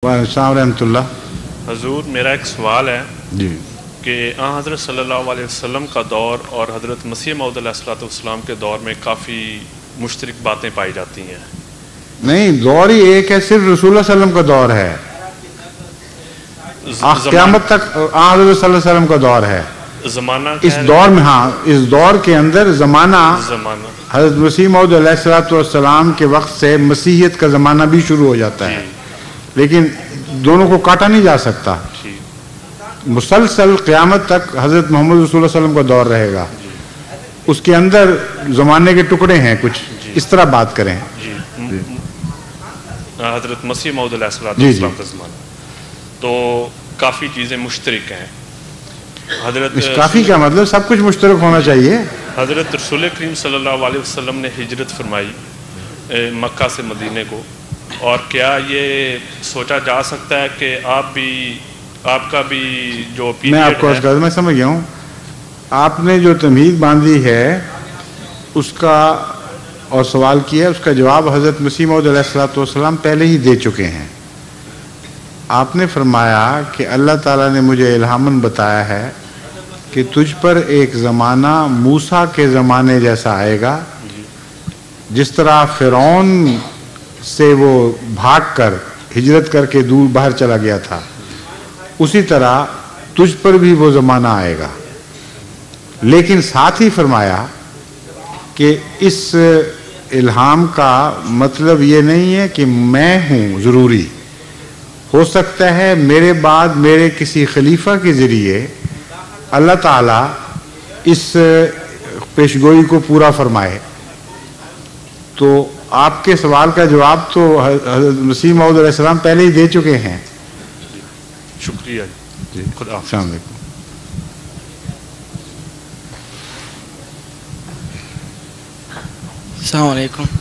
السلام ورحمۃ اللہ۔ حضور میرا ایک سوال ہے جی کہ حضرت صلی اللہ علیہ وسلم کا دور اور حضرت مسیح موعود علیہ السلام کے دور میں کافی مشترک باتیں پائی جاتی ہیں۔ نہیں، دور ہی ایک ہے، صرف رسول اللہ صلی اللہ علیہ وسلم کا دور ہے، قیامت تک حضرت صلی اللہ علیہ وسلم کا دور ہے۔ زمانہ اس دور میں، ہاں، اس دور کے اندر زمانہ حضرت مسیح موعود علیہ السلام کے وقت سے مسیحیت کا زمانہ بھی شروع ہو جاتا ہے، لیکن دونوں کو کاٹا نہیں جا سکتا۔ مسلسل قیامت تک حضرت محمد رسول اللہ صلی اللہ علیہ وسلم کا دور رہے گا، اس کے اندر زمانے کے ٹکڑے ہیں کچھ، اس طرح بات کریں۔ حضرت مسیح موعود علیہ السلام کا زمانہ تو کافی چیزیں مشترک ہیں۔ حضرت اس کافی کا مطلب سب کچھ مشترک ہونا چاہیے۔ حضرت رسول کریم صلی اللہ علیہ وسلم نے ہجرت فرمائی مکہ سے مدینے کو، اور کیا یہ سوچا جا سکتا ہے کہ آپ کا بھی جو میں آپ کو میں سمجھ گیا ہوں، آپ نے جو تمہید باندھی ہے اس کا اور سوال کیا، اس کا جواب حضرت مسیح موعود علیہ السلام پہلے ہی دے چکے ہیں۔ آپ نے فرمایا کہ اللہ تعالیٰ نے مجھے الہاماً بتایا ہے کہ تجھ پر ایک زمانہ موسیٰ کے زمانے جیسا آئے گا، جس طرح فرعون سے وہ بھاگ کر ہجرت کر کے دور باہر چلا گیا تھا، اسی طرح تجھ پر بھی وہ زمانہ آئے گا۔ لیکن ساتھ ہی فرمایا کہ اس الہام کا مطلب یہ نہیں ہے کہ میں ہوں ضروری، ہو سکتا ہے میرے بعد میرے کسی خلیفہ کے ذریعے اللہ تعالیٰ اس پیشگوئی کو پورا فرمائے۔ تو آپ کے سوال کا جواب تو حضرت مسیح موعود علیہ السلام پہلے ہی دے چکے ہیں۔ شکریہ جی، خدا حافظ۔ السلام علیکم۔ السلام علیکم۔